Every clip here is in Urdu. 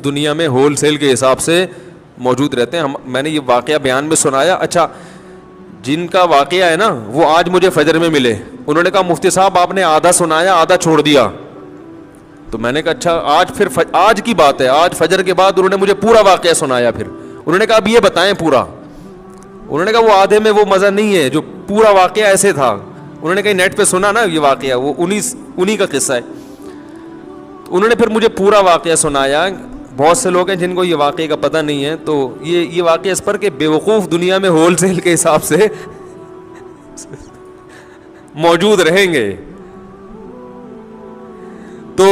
دنیا میں ہول سیل کے حساب سے موجود رہتے ہیں. میں نے یہ واقعہ بیان میں سنایا. اچھا جن کا واقعہ ہے نا وہ آج مجھے فجر میں ملے, انہوں نے کہا مفتی صاحب آپ نے آدھا سنایا آدھا چھوڑ دیا. تو میں نے کہا اچھا آج پھر آج کی بات ہے, آج فجر کے بعد انہوں نے مجھے پورا واقعہ سنایا. پھر انہوں نے کہا اب یہ بتائیں پورا. انہوں نے کہا وہ آدھے میں وہ مزہ نہیں ہے جو پورا واقعہ ایسے تھا. انہوں نے کہیں نیٹ پہ سنا نا یہ واقعہ, وہ انہی کا قصہ ہے. انہوں نے پھر مجھے پورا واقعہ سنایا. بہت سے لوگ ہیں جن کو یہ واقعے کا پتہ نہیں ہے, تو یہ واقعہ اس پر کہ بیوقوف دنیا میں ہول سیل کے حساب سے موجود رہیں گے. تو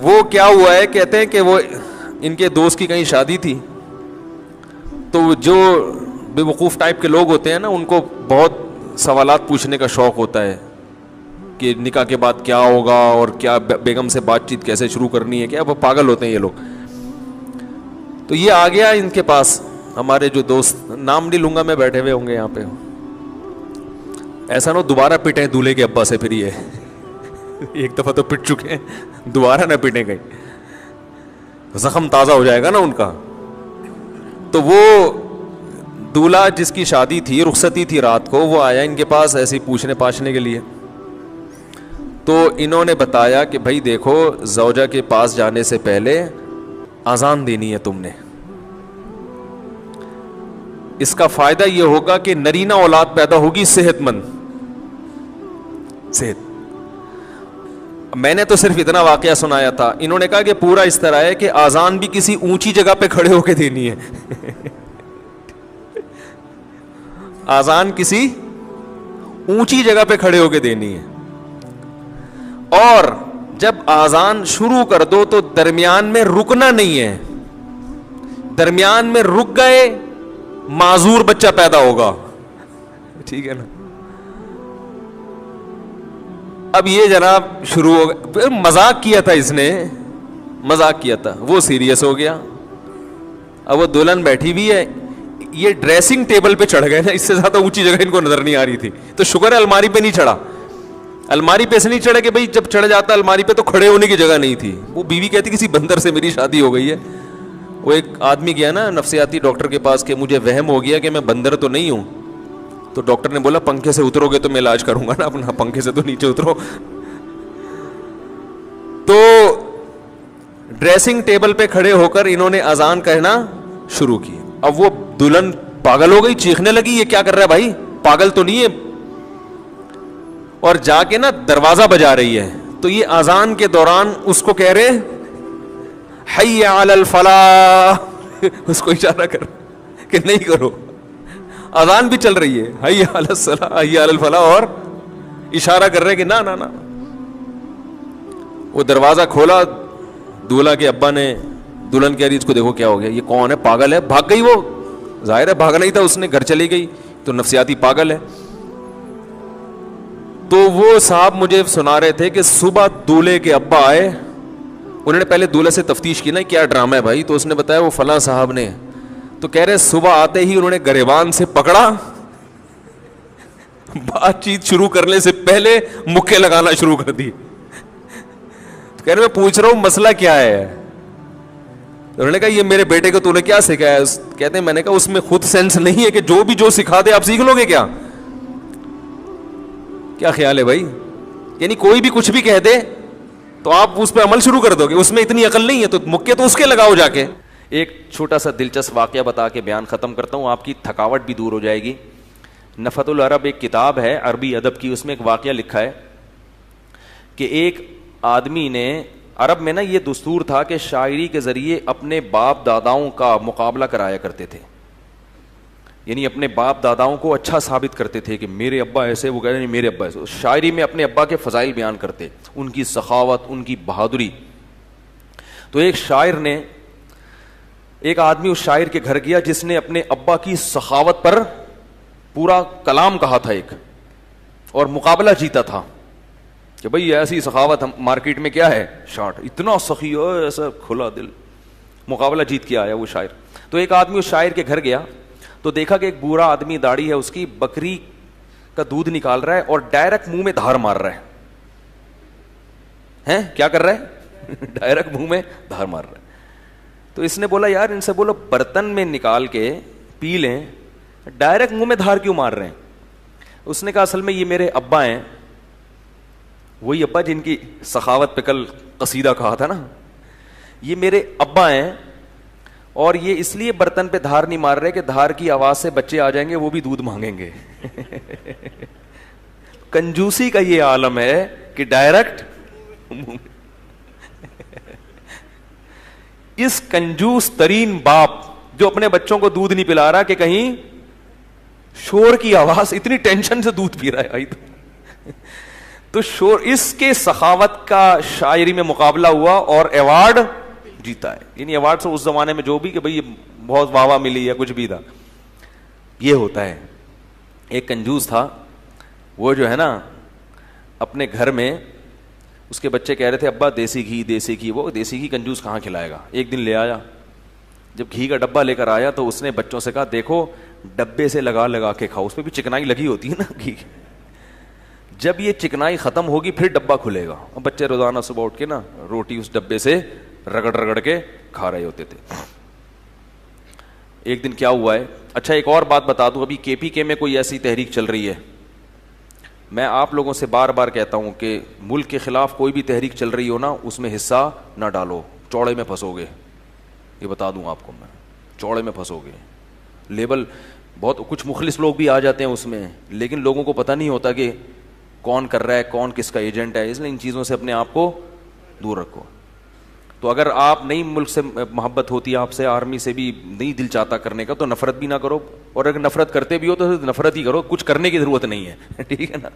وہ کیا ہوا ہے, کہتے ہیں کہ وہ ان کے دوست کی کہیں شادی تھی, تو جو بے وقوف ٹائپ کے لوگ ہوتے ہیں نا ان کو بہت سوالات پوچھنے کا شوق ہوتا ہے کہ نکاح کے بعد کیا ہوگا اور کیا بیگم سے بات چیت کیسے شروع کرنی ہے, کیا وہ پاگل ہوتے ہیں یہ لوگ. تو یہ آ گیا ان کے پاس, ہمارے جو دوست, نام نہیں لوں گا میں, بیٹھے ہوئے ہوں گے یہاں پہ. ایسا نہ دوبارہ پٹیں دولہے کے ابا سے, پھر یہ ایک دفعہ تو پٹ چکے ہیں, دوبارہ نہ پٹیں کہیں, زخم تازہ ہو جائے گا نا ان کا. تو وہ دولہا جس کی شادی تھی, رخصتی تھی رات کو, وہ آیا ان کے پاس ایسے ہی پوچھنے پاچھنے کے لیے. تو انہوں نے بتایا کہ بھائی دیکھو زوجہ کے پاس جانے سے پہلے اذان دینی ہے تم نے, اس کا فائدہ یہ ہوگا کہ نرینہ اولاد پیدا ہوگی صحت مند. صحت. میں نے تو صرف اتنا واقعہ سنایا تھا, انہوں نے کہا کہ پورا اس طرح ہے کہ اذان بھی کسی اونچی جگہ پہ کھڑے ہو کے دینی ہے. اذان کسی اونچی جگہ پہ کھڑے ہو کے دینی ہے, اور جب اذان شروع کر دو تو درمیان میں رکنا نہیں ہے. درمیان میں رک گئے معذور بچہ پیدا ہوگا. ٹھیک ہے نا. اب یہ جناب شروع ہو گیا, مذاق کیا تھا اس نے, مذاق کیا تھا, وہ سیریس ہو گیا. اب وہ دلہن بیٹھی بھی ہے, یہ ڈریسنگ ٹیبل پہ چڑھ گئے نا, اس سے زیادہ اونچی جگہ ان کو نظر نہیں آ رہی تھی. تو شکر ہے الماری پہ نہیں چڑھا. الماری پہ سے نہیں چڑھا کہ بھائی جب چڑھ جاتا الماری پہ تو کھڑے ہونے کی جگہ نہیں تھی. وہ بیوی کہتی کسی بندر سے میری شادی ہو گئی ہے. وہ ایک آدمی گیا نا نفسیاتی ڈاکٹر کے پاس کہ مجھے وہم ہو گیا کہ میں بندر تو نہیں ہوں. تو ڈاکٹر نے بولا پنکھے سے اترو گے تو میں علاج کروں گا نا اپنا, پنکھے سے تو نیچے اترو. تو ڈریسنگ ٹیبل پہ کھڑے ہو کر انہوں نے اذان کہنا شروع کی. اب وہ دلہن پاگل ہو گئی, چیخنے لگی یہ کیا کر رہا ہے بھائی, پاگل تو نہیں ہے. اور جا کے نا دروازہ بجا رہی ہے. تو یہ اذان کے دوران اس کو کہہ رہے حی علی الفلاح, اس کو اشارہ کر کہ نہیں کرو. اذان بھی چل رہی ہے, حی علی الصلاح حی علی الفلاح, اور اشارہ کر رہے کہ نہ نہ نہ. وہ دروازہ کھولا, دولہا کے ابا نے, دلہن کہہ رہی اس کو دیکھو کیا ہو گیا, یہ کون ہے, پاگل ہے. بھاگ گئی, وہ ظاہر ہے بھاگنا ہی تھا اس نے, گھر چلی گئی. تو نفسیاتی پاگل ہے. تو وہ صاحب مجھے سنا رہے تھے کہ صبح دولہے کے ابا آئے, انہوں نے پہلے دولہے سے تفتیش کی نا کیا ڈرامہ ہے بھائی, تو اس نے بتایا وہ فلاں صاحب نے. تو کہہ رہے صبح آتے ہی انہوں نے گریبان سے پکڑا, بات چیت شروع کرنے سے پہلے مکے لگانا شروع کر دی. تو کہہ رہے میں پوچھ رہا ہوں مسئلہ کیا ہے. انہوں نے کہا یہ میرے بیٹے کو تو نے کیا سکھایا. کہتے ہیں میں نے کہا اس میں خود سینس نہیں ہے کہ جو بھی جو سکھا دے آپ سیکھ لو گے کیا, کیا خیال ہے بھائی. یعنی کوئی بھی کچھ بھی کہہ دے تو آپ اس پہ عمل شروع کر دو گے, اس میں اتنی عقل نہیں ہے تو مکے تو اس کے لگاؤ جا کے. ایک چھوٹا سا دلچسپ واقعہ بتا کے بیان ختم کرتا ہوں, آپ کی تھکاوٹ بھی دور ہو جائے گی. نفحۃ العرب ایک کتاب ہے عربی ادب کی, اس میں ایک واقعہ لکھا ہے کہ ایک آدمی نے, عرب میں نا یہ دستور تھا کہ شاعری کے ذریعے اپنے باپ داداؤں کا مقابلہ کرایا کرتے تھے. یعنی اپنے باپ داداؤں کو اچھا ثابت کرتے تھے کہ میرے ابا ایسے, وہ کہہ رہے ہیں میرے ابا ایسے. شاعری میں اپنے ابا کے فضائل بیان کرتے, ان کی سخاوت, ان کی بہادری. تو ایک شاعر نے, ایک آدمی اس شاعر کے گھر گیا جس نے اپنے ابا کی سخاوت پر پورا کلام کہا تھا ایک, اور مقابلہ جیتا تھا کہ بھئی ایسی سخاوت مارکیٹ میں کیا ہے, شارٹ اتنا سخی ہو, ایسا کھلا دل. مقابلہ جیت کے آیا وہ شاعر. تو ایک آدمی اس شاعر کے گھر گیا تو دیکھا کہ ایک بوڑھا آدمی, داڑھی ہے اس کی, بکری کا دودھ نکال رہا ہے اور ڈائریکٹ منہ میں دھار مار رہا ہے. کیا کر رہا ہے, ڈائریکٹ منہ میں دھار مار رہا ہے. تو اس نے بولا یار ان سے بولو برتن میں نکال کے پی لیں, ڈائریکٹ منہ میں دھار کیوں مار رہے ہیں؟ اس نے کہا اصل میں یہ میرے ابا ہیں, وہی ابا جن کی سخاوت پہ کل قصیدہ کہا تھا نا, یہ میرے ابا ہیں اور یہ اس لیے برتن پہ دھار نہیں مار رہے کہ دھار کی آواز سے بچے آ جائیں گے, وہ بھی دودھ مانگیں گے. کنجوسی کا یہ عالم ہے کہ ڈائریکٹ. اس کنجوس ترین باپ جو اپنے بچوں کو دودھ نہیں پلا رہا کہ کہیں شور کی آواز, اتنی ٹینشن سے دودھ پی رہا ہے بھائی, تو شور, اس کے سخاوت کا شاعری میں مقابلہ ہوا اور ایوارڈ جیتا ہے. یعنی ایوارڈ سے اس زمانے میں جو بھی کہ بھئی بہت واہ واہ ملی ہے کچھ بھی تھا, یہ ہوتا ہے. ایک کنجوس تھا, وہ جو ہے نا اپنے گھر میں اس کے بچے کہہ رہے تھے ابا دیسی گھی دیسی گھی, وہ دیسی گھی کنجوس کہاں کھلائے گا. ایک دن لے آیا, جب گھی کا ڈبہ لے کر آیا تو اس نے بچوں سے کہا دیکھو ڈبے سے لگا لگا کے کھاؤ, اس پہ بھی چکنائی لگی ہوتی ہے نا گھی, جب یہ چکنائی ختم ہوگی پھر ڈبہ کھلے گا. اور بچے روزانہ صبح اٹھ کے نا روٹی اس ڈبے سے رگڑ رگڑ کے کھا رہے ہوتے تھے. ایک دن کیا ہوا ہے, اچھا ایک اور بات بتا دوں, ابھی کے پی کے میں کوئی ایسی تحریک چل رہی ہے, میں آپ لوگوں سے بار بار کہتا ہوں کہ ملک کے خلاف کوئی بھی تحریک چل رہی ہو نا اس میں حصہ نہ ڈالو, چوڑے میں پھنسو گے. یہ بتا دوں آپ کو میں, چوڑے میں پھنسو گے. لیبل بہت کچھ مخلص لوگ بھی آ جاتے ہیں اس میں, لیکن لوگوں کو پتہ نہیں ہوتا کہ کون کر رہا ہے, کون کس کا ایجنٹ ہے, اس لیے ان چیزوں سے اپنے آپ کو دور رکھو. تو اگر آپ نئی ملک سے محبت ہوتی ہے آپ سے, آرمی سے بھی نہیں دل چاہتا کرنے کا, تو نفرت بھی نہ کرو, اور اگر نفرت کرتے بھی ہو تو نفرت ہی کرو, کچھ کرنے کی ضرورت نہیں ہے. ٹھیک ہے نا,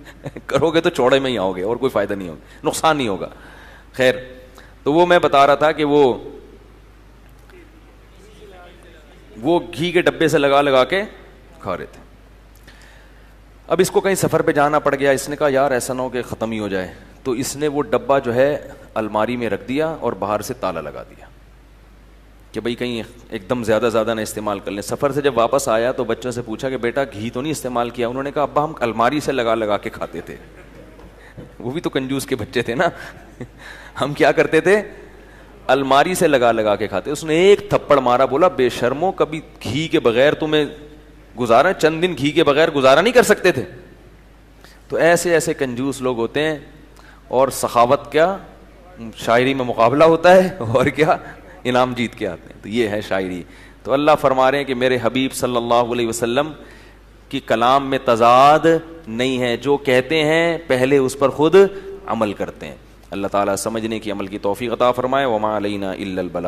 کرو گے تو چوڑے میں ہی آؤ گے اور کوئی فائدہ نہیں ہوگا, نقصان نہیں ہوگا. خیر, تو وہ میں بتا رہا تھا کہ وہ گھی کے ڈبے سے لگا لگا کے کھا رہے تھے. اب اس کو کہیں سفر پہ جانا پڑ گیا, اس نے کہا یار ایسا نہ ہو کہ ختم ہی ہو جائے, تو اس نے وہ ڈبہ جو ہے الماری میں رکھ دیا اور باہر سے تالا لگا دیا کہ بھئی کہیں ایک دم زیادہ نہ استعمال کر لیں. سفر سے جب واپس آیا تو بچوں سے پوچھا کہ بیٹا گھی تو نہیں استعمال کیا؟ انہوں نے کہا ابا ہم الماری سے لگا لگا کے کھاتے تھے. وہ بھی تو کنجوس کے بچے تھے نا. ہم کیا کرتے تھے, الماری سے لگا لگا کے کھاتے. اس نے ایک تھپڑ مارا, بولا بے شرمو, کبھی گھی کے بغیر تمہیں گزارا, چند دن گھی کے بغیر گزارا نہیں کر سکتے تھے؟ تو ایسے ایسے کنجوس لوگ ہوتے ہیں, اور سخاوت کیا شاعری میں مقابلہ ہوتا ہے, اور کیا انعام جیت کے آتے ہیں. تو یہ ہے شاعری. تو اللہ فرما رہے ہیں کہ میرے حبیب صلی اللہ علیہ وسلم کی کلام میں تضاد نہیں ہے, جو کہتے ہیں پہلے اس پر خود عمل کرتے ہیں. اللہ تعالیٰ سمجھنے کی عمل کی توفیق عطا فرمائے. وما علینا الا البلاغ.